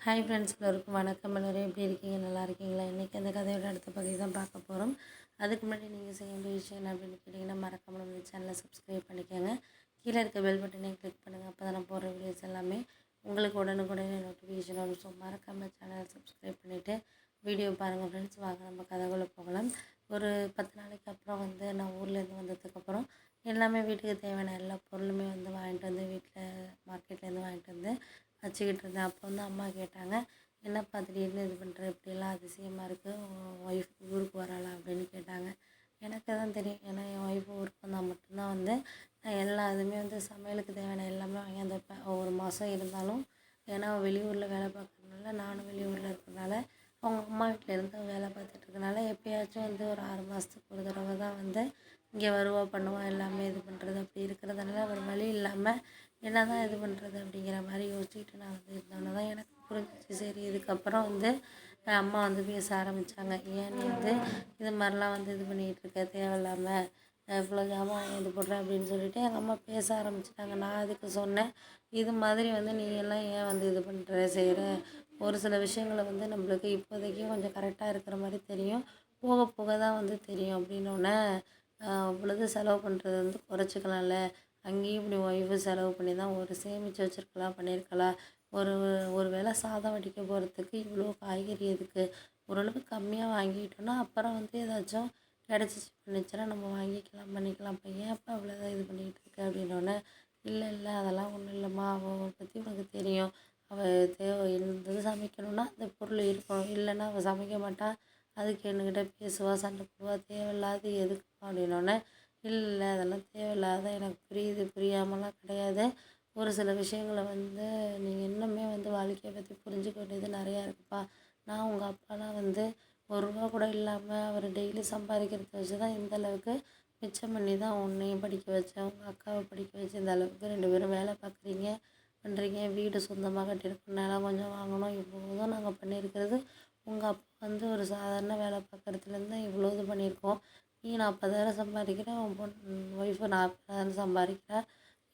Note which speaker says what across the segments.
Speaker 1: Hi friends, எல்லோருக்கும் வணக்கம். எல்லோரும் எப்படி இருக்கீங்க? நல்லா இருக்கீங்களா? இன்றைக்கி அந்த கதையோட அடுத்த பகுதி தான் பார்க்க போகிறோம். அதுக்கு முன்னாடி நீங்கள் செய்ய வேண்டிய விஷயம் என்ன அப்படின்னு கேட்டிங்கன்னா, மறக்காமல் நம்ம சேனலை சப்ஸ்கிரைப் பண்ணிக்கோங்க. கீழே இருக்க பெல் பட்டனையும் கிளிக் பண்ணுங்கள். அப்போ தான் நான் போடுற வீடியோஸ் எல்லாமே உங்களுக்கு உடனுக்குடனே நோட்டிஃபிகேஷன் வரும். ஸோ மறக்காமல் சேனலை சப்ஸ்கிரைப் பண்ணிவிட்டு வீடியோ பாருங்கள் ஃப்ரெண்ட்ஸ். வாங்க நம்ம கதைக்குள்ளே போகலாம். ஒரு 10 நாளைக்கு அப்புறம் நான் ஊர்லேருந்து வந்ததுக்கப்புறம் எல்லாமே வீட்டுக்கு தேவையான எல்லா பொருளுமே வாங்கிட்டு வந்து வீட்டில் மார்க்கெட்லேருந்து வாங்கிட்டு வந்து வச்சுக்கிட்டு இருந்தேன். அப்போ அம்மா கேட்டாங்க, என்னப்பா திடீர்னு இது பண்ணுற, இப்படியெல்லாம் அதிசயமாக இருக்குது, உன் ஒய்ஃப் ஊருக்கு வராளா அப்படின்னு கேட்டாங்க. எனக்கு தான் தெரியும், ஏன்னா என் ஒய்ஃப் ஊருக்கு வந்தால் மட்டும்தான் நான் எல்லா இதுவுமே சமையலுக்கு தேவையான எல்லாமே வாங்கி வைப்பேன். ஒவ்வொரு மாதம் இருந்தாலும், ஏன்னா வெளியூரில் வேலை பார்க்குறதுனால, நானும் வெளியூரில் இருக்கிறதுனால, அவங்க அம்மா வீட்டில் இருந்து வேலை பார்த்துட்டு இருக்கனால எப்போயாச்சும் ஒரு 6 மாதத்துக்கு ஒரு தடவை தான் இங்கே வருவா பண்ணுவா, எல்லாமே இது பண்ணுறது. அப்படி இருக்கிறதுனால ஒரு வழி இல்லாமல் என்ன தான் இது பண்ணுறது அப்படிங்கிற மாதிரி யோசிச்சுக்கிட்டு நான் இருந்தோன்னே தான் எனக்கு புரிஞ்சிச்சு. சரி, இதுக்கப்புறம் அம்மா பேச ஆரம்பித்தாங்க. ஏன் நீ இது மாதிரிலாம் இது பண்ணிக்கிட்டு இருக்க, தேவையில்லாமல் இவ்வளோ ஜாமான் இது போடுறேன் அப்படின்னு சொல்லிட்டு எங்கள் அம்மா பேச ஆரம்பிச்சிட்டாங்க. நான் அதுக்கு சொன்னேன், இது மாதிரி நீ எல்லாம் ஏன் இது பண்ணுற செய்கிற, ஒரு சில விஷயங்களை நம்மளுக்கு இப்போதைக்கு கொஞ்சம் கரெக்டாக இருக்கிற மாதிரி தெரியும், போக போக தான் தெரியும் அப்படின்னோடனே, அவ்வளோது செலவு பண்ணுறது குறைச்சிக்கலாம்ல, அங்கேயும் இப்படி ஒய்ஃபு செலவு பண்ணி தான் ஒரு சேமித்து வச்சுருக்கலாம், பண்ணியிருக்கலாம். ஒரு ஒரு வேளை சாதம் வடிக்க போகிறதுக்கு இவ்வளோ காய்கறி எதுக்கு, ஓரளவு கம்மியாக வாங்கிட்டோன்னா அப்புறம் ஏதாச்சும் கிடச்சிச்சு பண்ணிச்சுன்னா நம்ம வாங்கிக்கலாம், பண்ணிக்கலாம். இப்போ ஏன்ப்பா அவ்வளோதான் இது பண்ணிக்கிட்டு இருக்க அப்படின்னோடனே, இல்லை இல்லை அதெல்லாம் ஒன்றும் இல்லைம்மா, அவளை பற்றி உனக்கு தெரியும், அவள் இருந்தது சமைக்கணுன்னா அந்த பொருள் இருக்கணும், இல்லைன்னா அவள் சமைக்க மாட்டாள், அதுக்கு என்கிட்ட பேசுவா, சண்டை போடுவா, தேவையில்லாது எதுக்குப்பா அப்படின்னோடனே, இல்லை அதெல்லாம் தேவையில்லாத, எனக்கு புரியுது, புரியாமலாம் கிடையாது. ஒரு சில விஷயங்களை நீங்கள் இன்னுமே வாழ்க்கையை பற்றி புரிஞ்சுக்க வேண்டியது நிறையா இருக்குப்பா. நான் உங்கள் அப்பாலாம் ஒரு ரூபா கூட இல்லாமல் அவர் டெய்லி சம்பாதிக்கிறத வச்சு தான் இந்த அளவுக்கு மிச்சம் பண்ணி தான் உன்னையும் படிக்க வச்சேன், உங்கள் அக்காவை படிக்க வச்சு இந்த அளவுக்கு 2 பேரும் வேலை பார்க்குறீங்க, பண்ணுறீங்க, வீடு சொந்தமாக கட்டியிருக்கோம், நிலம் கொஞ்சம் வாங்கணும், இவ்வளோதும் நாங்கள் பண்ணியிருக்கிறது. உங்கள் அப்பா ஒரு சாதாரண வேலை பார்க்குறதுலேருந்து தான் இவ்வளோ இது பண்ணியிருக்கோம். நீ 40,000 சம்பாதிக்கிற, உன் ஒய்ஃபு 40,000 சம்பாதிக்கிறா,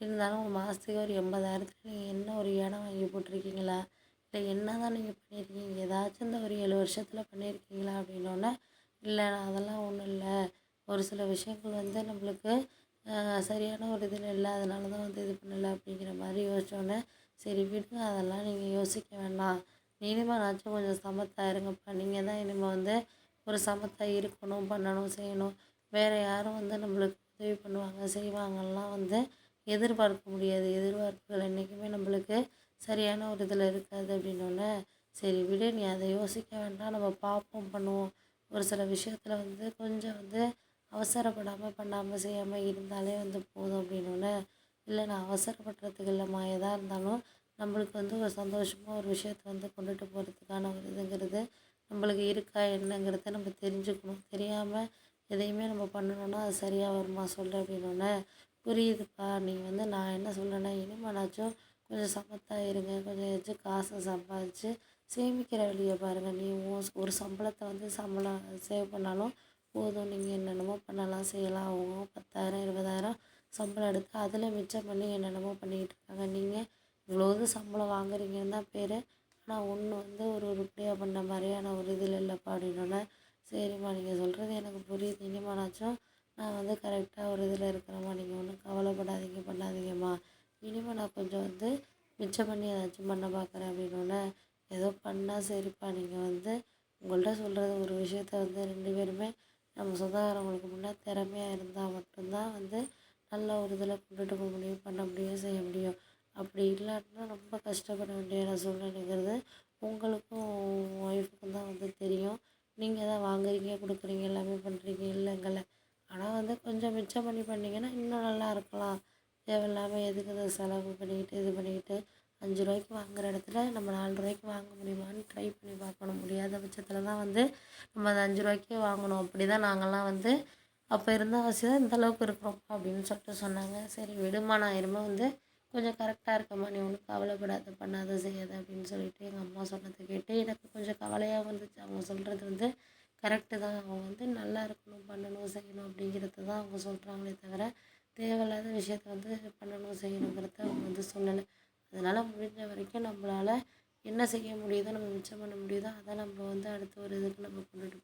Speaker 1: இருந்தாலும் ஒரு மாதத்துக்கு ஒரு 80,000 நீங்கள் என்ன ஒரு இடம் வாங்கி போட்டிருக்கீங்களா, இல்லை என்ன தான் நீங்கள் பண்ணியிருக்கீங்க, ஏதாச்சும் இந்த ஒரு 7 வருஷத்தில் பண்ணியிருக்கீங்களா அப்படின்னோடனே, இல்லை நான் அதெல்லாம் ஒன்றும் இல்லை, ஒரு சில விஷயங்கள் நம்மளுக்கு சரியான ஒரு இதில் இல்லை, அதனால தான் இது பண்ணலை அப்படிங்கிற மாதிரி யோசித்தோன்னே, சரி விடுங்க, அதெல்லாம் நீங்கள் யோசிக்க வேண்டாம், இனிமேலாச்சும் கொஞ்சம் சமத்தா இருங்கப்பா, நீங்கள் தான் இனிமேல் ஒரு சமத்தா இருக்கணும், பண்ணணும், செய்யணும், வேறு யாரும் நம்மளுக்கு உதவி பண்ணுவாங்க செய்வாங்கலாம் எதிர்பார்க்க முடியாது, எதிர்பார்ப்புகள் என்றைக்குமே நம்மளுக்கு சரியான ஒரு இதில் இருக்காது அப்படின்னோடனே, சரி விடு, நீ அதை யோசிக்க வேண்டாம், நம்ம பார்ப்போம், பண்ணுவோம், ஒரு சில விஷயத்தில் கொஞ்சம் அவசரப்படாமல் பண்ணாமல் செய்யாமல் இருந்தாலே போதும் அப்படின்னோடனே, இல்லை நான் அவசரப்படுறதுக்கு இல்லைம்மா, எதாக இருந்தாலும் நம்மளுக்கு ஒரு சந்தோஷமாக ஒரு விஷயத்தை கொண்டுட்டு போகிறதுக்கான ஒரு இதுங்கிறது நம்மளுக்கு இருக்கா என்னங்கிறத நம்ம தெரிஞ்சுக்கணும், தெரியாமல் எதையுமே நம்ம பண்ணணுன்னா அது சரியாக வருமா சொல்லு அப்படின்னோடனே, புரியுதுப்பா, நீங்கள் நான் என்ன சொல்கிறேன்னா, இனிமேலாச்சும் கொஞ்சம் சமத்தாக இருங்க, கொஞ்சம் ஏதாச்சும் காசை சம்பாதிச்சு சேமிக்கிற வழியை பாருங்கள், நீ ஒரு சம்பளத்தை சம்பளம் சேவ் பண்ணாலும் போதும், நீங்கள் என்னென்னமோ பண்ணலாம், செய்யலாம், அவங்க 10,000 20,000 சம்பளம் எடுத்து அதில் மிச்சம் பண்ணி என்னென்னமோ பண்ணிக்கிட்டு இருக்காங்க, நீங்கள் இவ்வளோது சம்பளம் வாங்குறீங்கன்னு தான் பேர், ஆனால் ஒன்று ஒரு உருப்படியாக பண்ண மாதிரியான ஒரு இதில் இல்லைப்பா அப்படின்னோடனே, சரிம்மா நீங்கள் சொல்கிறது எனக்கு புரியுது, இனிமேலாச்சும் நான் கரெக்டாக ஒரு இதில் இருக்கிறேம்மா, நீங்கள் ஒன்றும் கவலைப்படாதீங்க, பண்ணாதீங்கம்மா, இனிமேல் நான் கொஞ்சம் மிச்சம் பண்ணி ஏதாச்சும் பண்ண பார்க்குறேன் அப்படின்னோடனே, ஏதோ பண்ணால் சரிப்பா, நீங்கள் உங்கள்கிட்ட சொல்கிறது ஒரு விஷயத்த 2 பேருமே நம்ம சொந்தக்காரங்களுக்கு முன்னாடி திறமையாக இருந்தால் மட்டும்தான் நல்ல ஒரு இதில் கொண்டுட்டு போக முடியும், பண்ண முடியும், செய்ய முடியும், அப்படி இல்லாட்டினா ரொம்ப கஷ்டப்பட வேண்டிய சூழ்நிலைங்கிறது உங்களுக்கும் ஒய்ஃபுக்கும் தான் தெரியும், நீங்கள் தான் வாங்குறீங்க, கொடுக்குறீங்க, எல்லாமே பண்ணுறீங்க, இல்லைங்கள, ஆனால் கொஞ்சம் மிச்சம் பண்ணி பண்ணிங்கன்னா இன்னும் நல்லா இருக்கலாம், தேவையில்லாமல் எதுக்கு இதை செலவு பண்ணிக்கிட்டு இது பண்ணிக்கிட்டு 5 ரூபாய்க்கு வாங்குகிற இடத்துல நம்ம 4 ரூபாய்க்கு வாங்க முடியுமான்னு ட்ரை பண்ணி பார்க்கணும், முடியாத பட்சத்தில் தான் நம்ம அந்த 5 ரூபாய்க்கே வாங்கணும், அப்படி தான் நாங்கள்லாம் அப்போ இருந்த வாசி தான் இந்த அளவுக்கு இருக்கிறோம் அப்படின்னு சொல்லிட்டு சொன்னாங்க. சரி விடுமா, நான் இனிமேல் கொஞ்சம் கரெக்டாக இருக்கம்மா, நீ ஒன்றும் கவலைப்படாத, பண்ணாத, செய்யாத அப்படின்னு சொல்லிட்டு எங்கள் அம்மா சொன்னதை கேட்டு எனக்கு கொஞ்சம் கவலையாக வந்துச்சு. அவங்க சொல்கிறது கரெக்டு தான், அவங்க நல்லா இருக்கணும், பண்ணணும், செய்யணும் அப்படிங்கிறது தான் அவங்க சொல்கிறாங்களே தவிர தேவையில்லாத விஷயத்த பண்ணணும், செய்யணுங்கிறத அவங்க சொல்லலை. அதனால் முடிஞ்ச வரைக்கும் நம்மளால் என்ன செய்ய முடியுதோ நம்ம மிச்சம் பண்ண முடியுதோ அதை நம்ம வந்து அடுத்த ஒரு இதுக்கு நம்ம கொண்டுட்டு